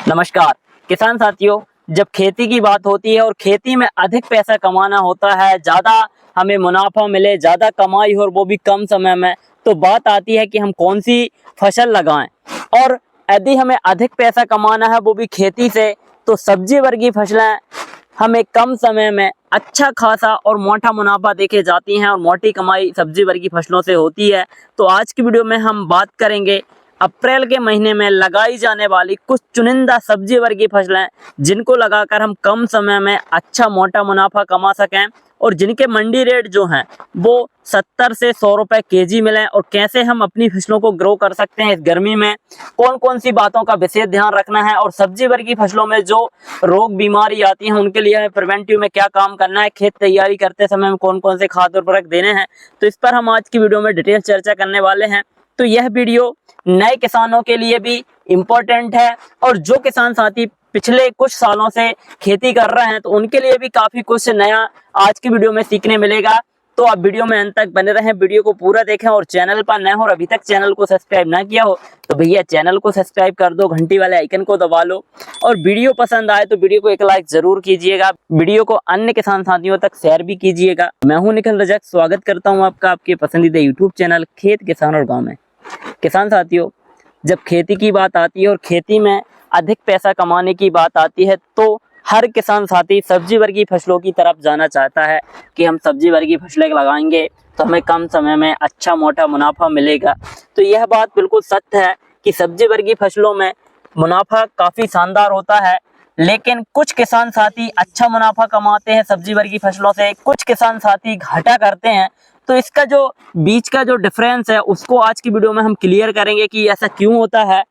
नमस्कार किसान साथियों। जब खेती की बात होती है और खेती में अधिक पैसा कमाना होता है, ज़्यादा हमें मुनाफा मिले, ज़्यादा कमाई हो और वो भी कम समय में, तो बात आती है कि हम कौन सी फसल लगाएं। और यदि हमें अधिक पैसा कमाना है वो भी खेती से, तो सब्जी वर्गीय फसलें हमें कम समय में अच्छा खासा और मोटा मुनाफा देके जाती हैं और मोटी कमाई सब्जी वर्गीय फसलों से होती है। तो आज की वीडियो में हम बात करेंगे अप्रैल के महीने में लगाई जाने वाली कुछ चुनिंदा सब्जी वर्गीय फसलें, जिनको लगाकर हम कम समय में अच्छा मोटा मुनाफा कमा सकें और जिनके मंडी रेट जो हैं वो 70 से 100 रुपए केजी मिलें। और कैसे हम अपनी फसलों को ग्रो कर सकते हैं इस गर्मी में, कौन कौन सी बातों का विशेष ध्यान रखना है और सब्जी वर्गीय फसलों में जो रोग बीमारी आती हैं उनके लिए हमें प्रिवेंटिव में क्या काम करना है, खेत तैयारी करते समय में कौन कौन से खाद उर्वरक देने हैं, तो इस पर हम आज की वीडियो में डिटेल चर्चा करने वाले हैं। तो यह वीडियो नए किसानों के लिए भी इम्पोर्टेंट है और जो किसान साथी पिछले कुछ सालों से खेती कर रहे हैं तो उनके लिए भी काफी कुछ नया आज की वीडियो में सीखने मिलेगा। तो आप वीडियो में अंत तक बने रहें, वीडियो को पूरा देखें और चैनल पर नए हो और अभी तक चैनल को सब्सक्राइब ना किया हो तो भैया चैनल को सब्सक्राइब कर दो, घंटी वाले आइकन को दबा लो और वीडियो पसंद आए तो वीडियो को एक लाइक जरूर कीजिएगा। वीडियो को अन्य किसान साथियों तक शेयर भी कीजिएगा। मैं हूं निखिल रजक, स्वागत करता हूं आपका आपके पसंदीदा यूट्यूब चैनल खेत किसान और गाँव में। किसान साथियों, जब खेती की बात आती है और खेती में अधिक पैसा कमाने की बात आती है तो हर किसान साथी सब्जी वर्गीय फसलों की तरफ जाना चाहता है कि हम सब्जी वर्गीय फसलें लगाएंगे तो हमें कम समय में अच्छा मोटा मुनाफा मिलेगा। तो यह बात बिल्कुल सत्य है कि सब्जी वर्गीय फसलों में मुनाफा काफ़ी शानदार होता है, लेकिन कुछ किसान साथी अच्छा मुनाफा कमाते हैं सब्जी वर्गीय फसलों से, कुछ किसान साथी घाटा करते हैं। तो इसका जो बीच का जो डिफरेंस है उसको आज की वीडियो में हम क्लियर करेंगे कि ऐसा क्यों होता है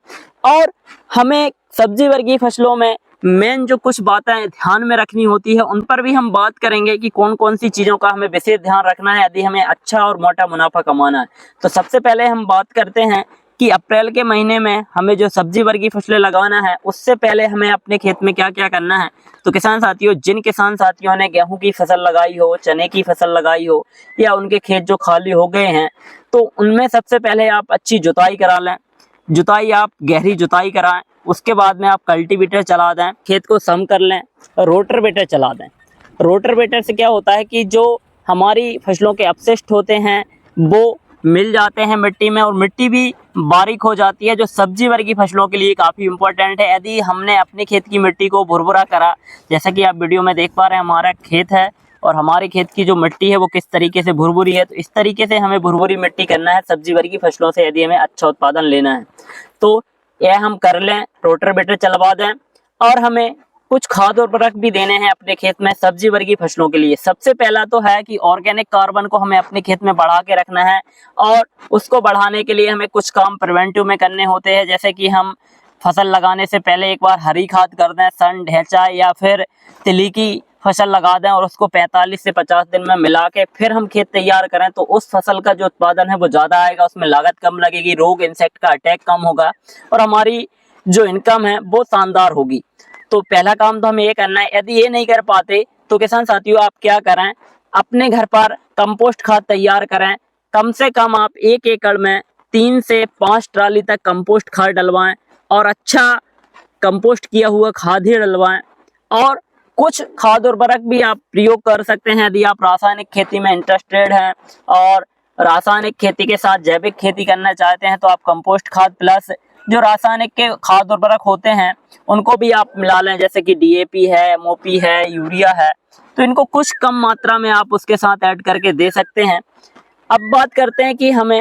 और हमें सब्जी वर्गीय फसलों में मेन जो कुछ बातें ध्यान में रखनी होती है उन पर भी हम बात करेंगे कि कौन कौन सी चीज़ों का हमें विशेष ध्यान रखना है यदि हमें अच्छा और मोटा मुनाफा कमाना है। तो सबसे पहले हम बात करते हैं कि अप्रैल के महीने में हमें जो सब्जी वर्गीय फसलें लगाना है उससे पहले हमें अपने खेत में क्या क्या करना है। तो किसान साथियों, जिन किसान साथियों ने गेहूं की फसल लगाई हो, चने की फसल लगाई हो या उनके खेत जो खाली हो गए हैं, तो उनमें सबसे पहले आप अच्छी जुताई करा लें। जुताई आप गहरी जुताई कराएं, उसके बाद में आप कल्टीवेटर चला दें, खेत को सम कर लें, रोटावेटर चला दें। रोटावेटर से क्या होता है कि जो हमारी फसलों के अपशिष्ट होते हैं वो मिल जाते हैं मिट्टी में और मिट्टी भी बारीक हो जाती है, जो सब्जी वर्गीय फसलों के लिए काफ़ी इम्पोर्टेंट है। यदि हमने अपने खेत की मिट्टी को भुरभुरा करा, जैसा कि आप वीडियो में देख पा रहे हैं हमारा खेत है और हमारे खेत की जो मिट्टी है वो किस तरीके से भुरभुरी है, तो इस तरीके से हमें भुरभुरी मिट्टी करना है सब्जी वर्गीय फसलों से यदि हमें अच्छा उत्पादन लेना है। तो यह हम कर लें, रोटावेटर चलवा दें और हमें कुछ खाद और उर्वरक भी देने हैं अपने खेत में सब्जी वर्गीय फसलों के लिए। सबसे पहला तो है कि ऑर्गेनिक कार्बन को हमें अपने खेत में बढ़ा के रखना है और उसको बढ़ाने के लिए हमें कुछ काम प्रिवेंटिव में करने होते हैं, जैसे कि हम फसल लगाने से पहले एक बार हरी खाद कर दें, सन, ढैंचा या फिर तिली की फसल लगा दें और उसको 45 से 50 दिन में मिला के फिर हम खेत तैयार करें तो उस फसल का जो उत्पादन है वो ज़्यादा आएगा, उसमें लागत कम लगेगी, रोग इंसेक्ट का अटैक कम होगा और हमारी जो इनकम है वो शानदार होगी। तो पहला काम तो हमें ये करना है। यदि ये नहीं कर पाते तो किसान साथियों आप क्या करें, अपने घर पर कंपोस्ट खाद तैयार करें। कम से कम आप 1 एकड़ में 3 से 5 ट्राली तक कंपोस्ट खाद डलवाएं और अच्छा कंपोस्ट किया हुआ खाद ही डलवाएं। और कुछ खाद उर्वरक भी आप प्रयोग कर सकते हैं यदि आप रासायनिक खेती में इंटरेस्टेड हैं और रासायनिक खेती के साथ जैविक खेती करना चाहते हैं तो आप कंपोस्ट खाद प्लस जो रासायनिक के खाद उर्वरक होते हैं उनको भी आप मिला लें, जैसे कि डीएपी है, एमओपी है, यूरिया है, तो इनको कुछ कम मात्रा में आप उसके साथ ऐड करके दे सकते हैं। अब बात करते हैं कि हमें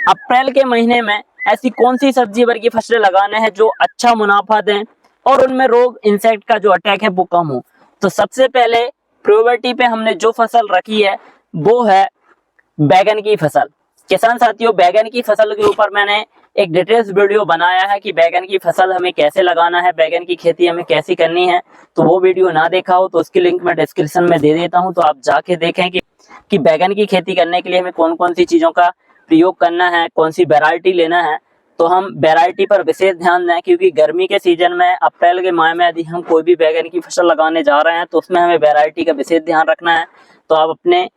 अप्रैल के महीने में ऐसी कौन सी सब्जी वर्गीय फसलें लगाने हैं जो अच्छा मुनाफा दें और उनमें रोग इंसेक्ट का जो अटैक है वो कम हो। तो सबसे पहले प्रायोरिटी पे हमने जो फसल रखी है वो है बैगन की फसल। किसान साथियों, बैगन की फसल के ऊपर मैंने एक डिटेल्स वीडियो बनाया है कि बैगन की फसल हमें कैसे लगाना है, बैगन की खेती हमें कैसी करनी है। तो वो वीडियो ना देखा हो तो उसकी लिंक मैं डिस्क्रिप्शन में दे देता हूं, तो आप जाके देखें कि बैगन की खेती करने के लिए हमें कौन कौन सी चीज़ों का प्रयोग करना है, कौन सी वैरायटी लेना है। तो हम वैरायटी पर विशेष ध्यान दें क्योंकि गर्मी के सीजन में अप्रैल के माह में यदि हम कोई भी बैगन की फसल लगाने जा रहे हैं तो उसमें हमें वैरायटी का विशेष ध्यान रखना है। तो आप अपने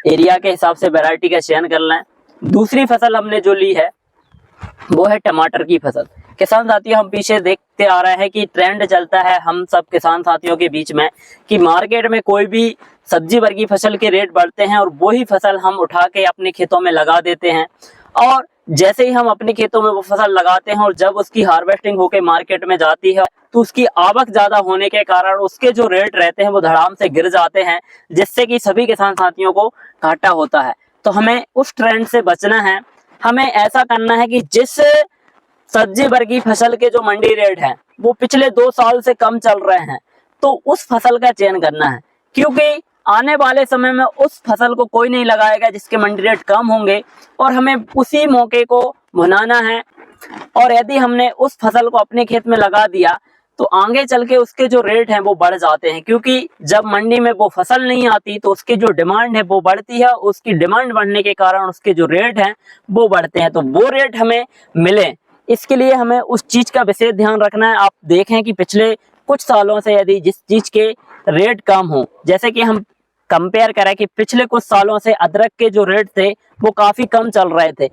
एरिया के हिसाब से वैरायटी का चयन कर लें। दूसरी फसल हमने जो ली है वो है टमाटर की फसल। किसान साथियों, हम पीछे देखते आ रहे हैं कि ट्रेंड चलता है हम सब किसान साथियों के बीच में कि मार्केट में कोई भी सब्जी वर्गी फसल के रेट बढ़ते हैं और वही फसल हम उठा के अपने खेतों में लगा देते हैं। और जैसे ही हम अपने खेतों में वो फसल लगाते हैं और जब उसकी हार्वेस्टिंग होकर मार्केट में जाती है तो उसकी आवक ज्यादा होने के कारण उसके जो रेट रहते हैं वो धड़ाम से गिर जाते हैं, जिससे कि सभी किसान साथियों को घाटा होता है। तो हमें उस ट्रेंड से बचना है। हमें ऐसा करना है कि जिस सब्जी वर्गी फसल के जो मंडी रेट हैं वो पिछले 2 साल से कम चल रहे हैं तो उस फसल का चयन करना है, क्योंकि आने वाले समय में उस फसल को कोई नहीं लगाएगा जिसके मंडी रेट कम होंगे और हमें उसी मौके को भुनाना है। और यदि हमने उस फसल को अपने खेत में लगा दिया तो आगे चल के उसके जो रेट हैं वो बढ़ जाते हैं, क्योंकि जब मंडी में वो फसल नहीं आती तो उसकी जो डिमांड है वो बढ़ती है। उसकी डिमांड बढ़ने के कारण उसके जो रेट हैं वो बढ़ते हैं, तो वो रेट हमें मिले इसके लिए हमें उस चीज का विशेष ध्यान रखना है। आप देखें कि पिछले कुछ सालों से यदि जिस चीज के रेट कम हो, जैसे कि हम कंपेयर करें कि पिछले कुछ सालों से अदरक के जो रेट थे वो काफी कम चल रहे थे,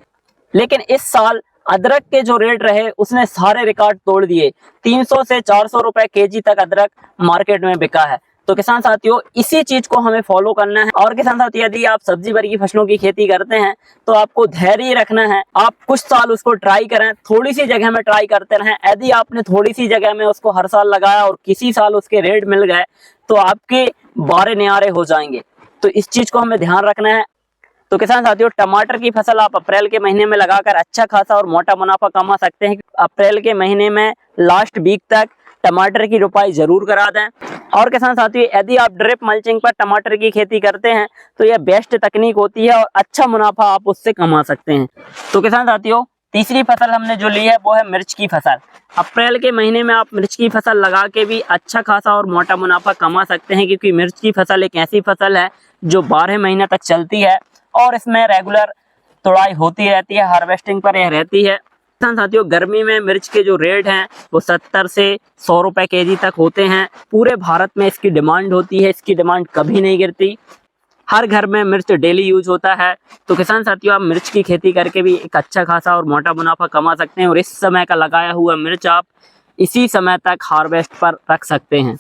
लेकिन इस साल अदरक के जो रेट रहे उसने सारे रिकॉर्ड तोड़ दिए। 300 से 400 रुपए केजी तक अदरक मार्केट में बिका है। तो किसान साथियों, इसी चीज को हमें फॉलो करना है। और किसान साथियों, यदि आप सब्जी वर्गी फसलों की खेती करते हैं तो आपको धैर्य रखना है। आप कुछ साल उसको ट्राई करें, थोड़ी सी जगह में ट्राई करते रहें। यदि आपने थोड़ी सी जगह में उसको हर साल लगाया और किसी साल उसके रेट मिल गए तो आपके बारे न्यारे हो जाएंगे। तो इस चीज को हमें ध्यान रखना है। तो किसान साथियों, टमाटर की फसल आप अप्रैल के महीने में लगाकर अच्छा खासा और मोटा मुनाफा कमा सकते हैं। अप्रैल के महीने में लास्ट वीक तक टमाटर की रोपाई जरूर करा दें। और किसान साथियों, यदि आप ड्रिप मल्चिंग पर टमाटर की खेती करते हैं तो यह बेस्ट तकनीक होती है और अच्छा मुनाफा आप उससे कमा सकते हैं। तो किसान साथियों, तीसरी फसल हमने जो ली है वो है मिर्च की फसल। अप्रैल के महीने में आप मिर्च की फसल लगा के भी अच्छा खासा और मोटा मुनाफा कमा सकते हैं, क्योंकि मिर्च की फसल एक ऐसी फसल है जो 12 महीने तक चलती है और इसमें रेगुलर तुड़ाई होती रहती है, हार्वेस्टिंग पर यह रहती है। किसान साथियों, गर्मी में मिर्च के जो रेट हैं वो 70 से 100 रुपए केजी तक होते हैं। पूरे भारत में इसकी डिमांड होती है, इसकी डिमांड कभी नहीं गिरती। हर घर में मिर्च डेली यूज होता है। तो किसान साथियों, आप मिर्च की खेती करके भी एक अच्छा खासा और मोटा मुनाफा कमा सकते हैं और इस समय का लगाया हुआ मिर्च आप इसी समय तक हार्वेस्ट पर रख सकते हैं।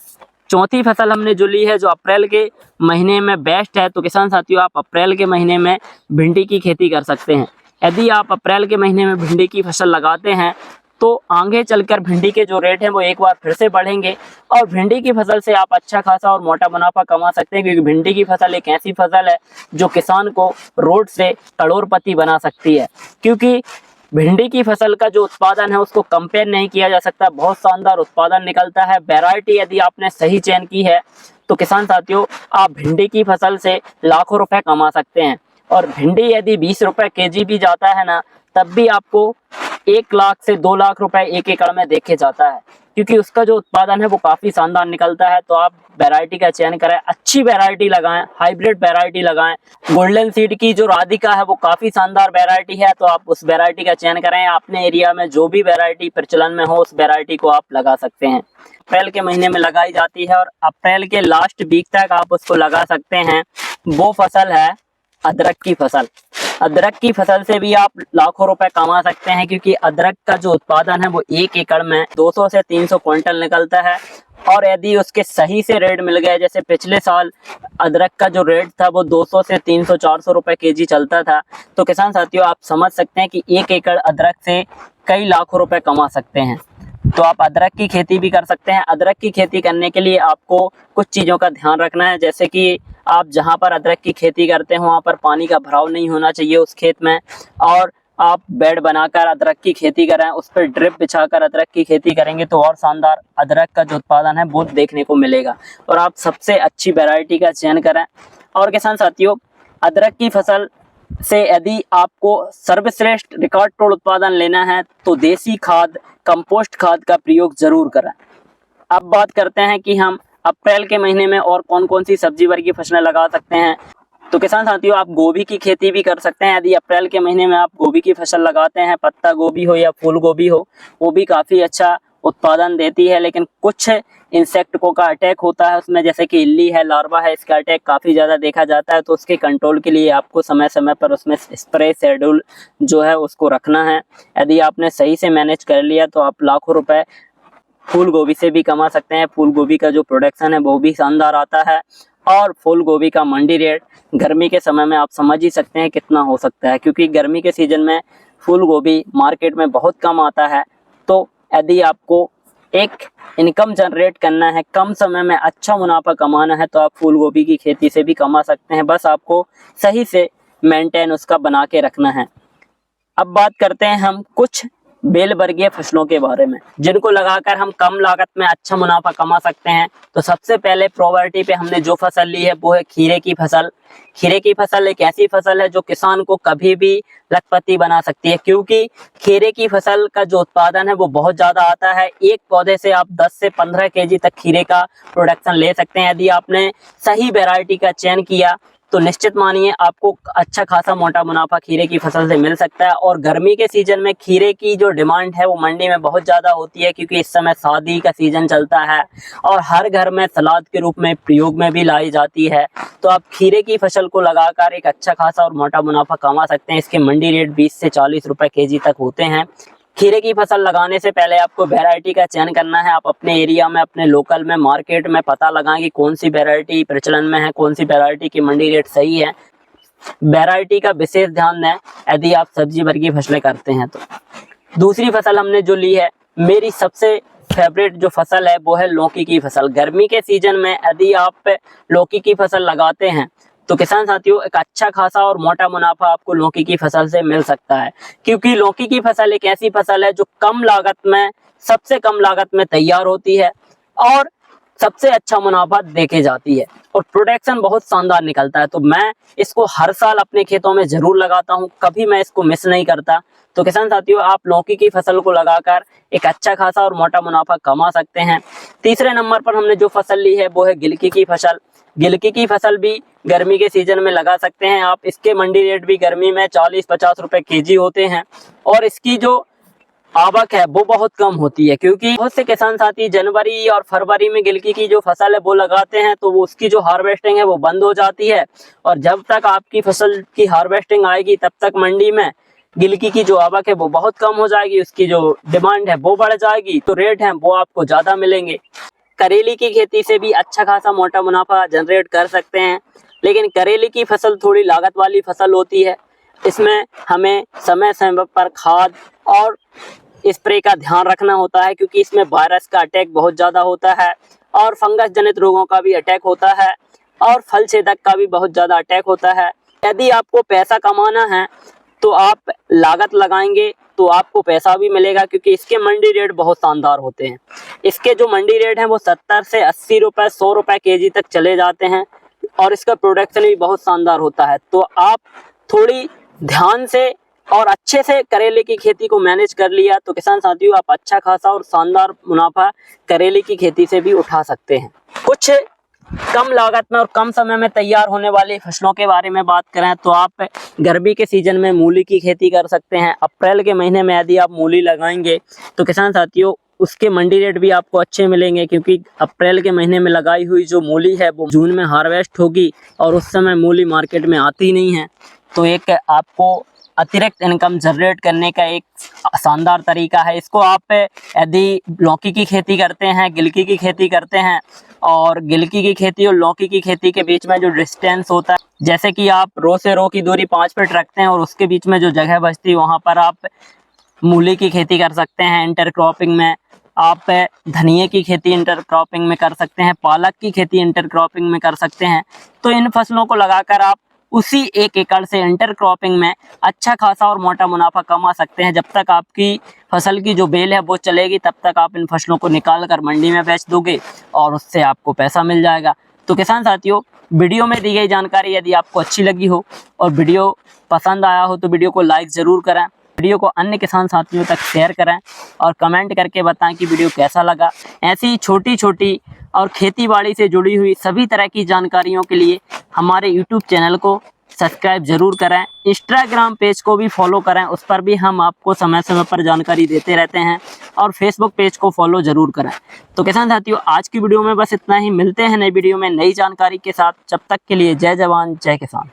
चौथी फसल हमने जो ली है जो अप्रैल के महीने में बेस्ट है, तो किसान साथियों, आप अप्रैल के महीने में भिंडी की खेती कर सकते हैं। यदि आप अप्रैल के महीने में भिंडी की फसल लगाते हैं तो आगे चलकर भिंडी के जो रेट हैं वो एक बार फिर से बढ़ेंगे और भिंडी की फसल से आप अच्छा खासा और मोटा मुनाफा कमा सकते हैं, क्योंकि भिंडी की फसल एक ऐसी फसल है जो किसान को रोड से करोड़पति बना सकती है। क्योंकि भिंडी की फसल का जो उत्पादन है उसको कंपेयर नहीं किया जा सकता, बहुत शानदार उत्पादन निकलता है। वैरायटी यदि आपने सही चयन की है तो किसान साथियों, आप भिंडी की फसल से लाखों रुपए कमा सकते हैं। और भिंडी यदि 20 रुपए केजी भी जाता है ना, तब भी आपको 1 लाख से 2 लाख रुपए एक एकड़ में देखे जाता है, क्योंकि उसका जो उत्पादन है वो काफी शानदार निकलता है। तो आप वैरायटी का चयन करें, अच्छी वैरायटी लगाएं, हाइब्रिड वैरायटी लगाएं। गोल्डन सीड की जो राधिका है वो काफी शानदार वैरायटी है, तो आप उस वैरायटी का चयन करें। अपने एरिया में जो भी वैरायटी प्रचलन में हो उस वैरायटी को आप लगा सकते हैं। अप्रैल के महीने में लगाई जाती है और अप्रैल के लास्ट वीक तक आप उसको लगा सकते हैं। वो फसल है अदरक की फसल। अदरक की फसल से भी आप लाखों रुपए कमा सकते हैं, क्योंकि अदरक का जो उत्पादन है वो एक एकड़ में 200 से 300 क्विंटल निकलता है। और यदि उसके सही से रेट मिल गए, जैसे पिछले साल अदरक का जो रेट था वो 200 से 300 400 रुपए केजी चलता था, तो किसान साथियों आप समझ सकते हैं कि एक एकड़ अदरक से कई लाखों रुपए कमा सकते हैं। तो आप अदरक की खेती भी कर सकते हैं। अदरक की खेती करने के लिए आपको कुछ चीज़ों का ध्यान रखना है, जैसे कि आप जहां पर अदरक की खेती करते हैं वहां पर पानी का भराव नहीं होना चाहिए उस खेत में, और आप बेड बनाकर अदरक की खेती करें, उस पर ड्रिप बिछाकर अदरक की खेती करेंगे तो और शानदार अदरक का जो उत्पादन है वो देखने को मिलेगा। और आप सबसे अच्छी वैरायटी का चयन करें। और किसान साथियों, अदरक की फसल से यदि आपको सर्वश्रेष्ठ रिकॉर्ड तोड़ उत्पादन लेना है तो देसी खाद, कंपोस्ट खाद का प्रयोग जरूर करें। अब बात करते हैं कि हम अप्रैल के महीने में और कौन कौन सी सब्जी वर्गी फसलें लगा सकते हैं। तो किसान साथियों, आप गोभी की खेती भी कर सकते हैं। यदि अप्रैल के महीने में आप गोभी की फसल लगाते हैं, पत्ता गोभी हो या फूल गोभी हो, वो भी काफ़ी अच्छा उत्पादन देती है, लेकिन कुछ इंसेक्ट को का अटैक होता है उसमें, जैसे कि इल्ली है, लार्वा है, इसका अटैक काफ़ी ज़्यादा देखा जाता है। तो उसके कंट्रोल के लिए आपको समय समय पर उसमें स्प्रे शेड्यूल जो है उसको रखना है। यदि आपने सही से मैनेज कर लिया तो आप लाखों रुपए फूल गोभी से भी कमा सकते हैं। फूल गोभी का जो प्रोडक्शन है वो भी शानदार आता है, और फूल गोभी का मंडी रेट गर्मी के समय में आप समझ ही सकते हैं कितना हो सकता है, क्योंकि गर्मी के सीजन में फूल गोभी मार्केट में बहुत कम आता है। तो यदि आपको एक इनकम जनरेट करना है, कम समय में अच्छा मुनाफा कमाना है, तो आप फूल गोभी की खेती से भी कमा सकते हैं। बस आपको सही से मेंटेन उसका बना के रखना है। अब बात करते हैं हम कुछ बेल वर्गीय फसलों के बारे में, जिनको लगाकर हम कम लागत में अच्छा मुनाफा कमा सकते हैं। तो सबसे पहले प्रायोरिटी पे हमने जो फसल ली है वो है खीरे की फसल। खीरे की फसल एक ऐसी फसल है जो किसान को कभी भी लखपति बना सकती है, क्योंकि खीरे की फसल का जो उत्पादन है वो बहुत ज़्यादा आता है। एक पौधे से आप 10 से 15 केजी तक खीरे का प्रोडक्शन ले सकते हैं। यदि आपने सही वैरायटी का चयन किया तो निश्चित मानिए आपको अच्छा खासा मोटा मुनाफा खीरे की फसल से मिल सकता है। और गर्मी के सीजन में खीरे की जो डिमांड है वो मंडी में बहुत ज़्यादा होती है, क्योंकि इस समय शादी का सीजन चलता है और हर घर में सलाद के रूप में प्रयोग में भी लाई जाती है। तो आप खीरे की फसल को लगाकर एक अच्छा खासा और मोटा मुनाफा कमा सकते हैं। इसके मंडी रेट 20 से 40 रुपए केजी तक होते हैं। खीरे की फसल लगाने से पहले आपको वैरायटी का चयन करना है। आप अपने एरिया में, अपने लोकल में, मार्केट में पता लगाएं कि कौन सी वैरायटी प्रचलन में है, कौन सी वैरायटी की मंडी रेट सही है। वैरायटी का विशेष ध्यान दें यदि आप सब्जी वर्गीय फसलें करते हैं तो। दूसरी फसल हमने जो ली है, मेरी सबसे फेवरेट जो फसल है वो है लौकी की फसल। गर्मी के सीजन में यदि आप लौकी की फसल लगाते हैं तो किसान साथियों एक अच्छा खासा और मोटा मुनाफा आपको लौकी की फसल से मिल सकता है, क्योंकि लौकी की फसल एक ऐसी फसल है जो कम लागत में, सबसे कम लागत में तैयार होती है और सबसे अच्छा मुनाफा देके जाती है और प्रोडक्शन बहुत शानदार निकलता है। तो मैं इसको हर साल अपने खेतों में जरूर लगाता हूँ, कभी मैं इसको मिस नहीं करता। तो किसान साथियों आप लौकी की फसल को लगाकर एक अच्छा खासा और मोटा मुनाफा कमा सकते हैं। तीसरे नंबर पर हमने जो फसल ली है वो है गिलकी की फसल। गिलकी की फसल भी गर्मी के सीजन में लगा सकते हैं आप। इसके मंडी रेट भी गर्मी में 40-50 रुपए केजी होते हैं और इसकी जो आवक है वो बहुत कम होती है, क्योंकि बहुत से किसान साथी जनवरी और फरवरी में गिलकी की जो फसल है वो लगाते हैं तो वो उसकी जो हार्वेस्टिंग है वो बंद हो जाती है। और जब तक आपकी फसल की हार्वेस्टिंग आएगी तब तक मंडी में गिलकी की जो आवक है वो बहुत कम हो जाएगी, उसकी जो डिमांड है वो बढ़ जाएगी, तो रेट है वो आपको ज़्यादा मिलेंगे। करेली की खेती से भी अच्छा खासा मोटा मुनाफा जनरेट कर सकते हैं, लेकिन करेली की फसल थोड़ी लागत वाली फसल होती है। इसमें हमें समय समय पर खाद और स्प्रे का ध्यान रखना होता है, क्योंकि इसमें वायरस का अटैक बहुत ज़्यादा होता है और फंगस जनित रोगों का भी अटैक होता है और फल छेदक का भी बहुत ज़्यादा अटैक होता है। यदि आपको पैसा कमाना है तो आप लागत लगाएंगे तो आपको पैसा भी मिलेगा, क्योंकि इसके मंडी रेट बहुत शानदार होते हैं। इसके जो मंडी रेट हैं वो 70 से 80 रुपए, 100 रुपए केजी तक चले जाते हैं और इसका प्रोडक्शन भी बहुत शानदार होता है। तो आप थोड़ी ध्यान से और अच्छे से करेले की खेती को मैनेज कर लिया तो किसान साथियों आप अच्छा खासा और शानदार मुनाफा करेले की खेती से भी उठा सकते हैं। कुछ कम लागत में और कम समय में तैयार होने वाली फसलों के बारे में बात करें तो आप गर्मी के सीजन में मूली की खेती कर सकते हैं। अप्रैल के महीने में यदि आप मूली लगाएंगे तो किसान साथियों उसके मंडी रेट भी आपको अच्छे मिलेंगे, क्योंकि अप्रैल के महीने में लगाई हुई जो मूली है वो जून में हार्वेस्ट होगी और उस समय मूली मार्केट में आती नहीं है। तो एक आपको अतिरिक्त इनकम जनरेट करने का एक शानदार तरीका है। इसको आप यदि लौकी की खेती करते हैं, गिलकी की खेती करते हैं और गिलकी की खेती और लौकी की खेती के बीच में जो डिस्टेंस होता है, जैसे कि आप रो से रो की दूरी 5 फीट रखते हैं और उसके बीच में जो जगह बचती है वहाँ पर आप मूली की खेती कर सकते हैं। इंटरक्रॉपिंग में आप धनिये की खेती इंटरक्रॉपिंग में कर सकते हैं, पालक की खेती इंटरक्रॉपिंग में कर सकते हैं। तो इन फसलों को लगाकर आप उसी 1 एकड़ से इंटरक्रॉपिंग में अच्छा खासा और मोटा मुनाफा कमा सकते हैं। जब तक आपकी फसल की जो बेल है वो चलेगी तब तक आप इन फसलों को निकाल कर मंडी में बेच दोगे और उससे आपको पैसा मिल जाएगा। तो किसान साथियों वीडियो में दी गई जानकारी यदि आपको अच्छी लगी हो और वीडियो पसंद आया हो तो वीडियो को लाइक ज़रूर करें, वीडियो को अन्य किसान साथियों तक शेयर करें और कमेंट करके बताएं कि वीडियो कैसा लगा। ऐसी छोटी छोटी और खेती बाड़ी से जुड़ी हुई सभी तरह की जानकारियों के लिए हमारे YouTube चैनल को सब्सक्राइब जरूर करें। इंस्टाग्राम पेज को भी फॉलो करें, उस पर भी हम आपको समय समय पर जानकारी देते रहते हैं। और फेसबुक पेज को फॉलो जरूर करें। तो किसान साथियों, आज की वीडियो में बस इतना ही। मिलते हैं नई वीडियो में नई जानकारी के साथ। जब तक के लिए जय जवान जय किसान।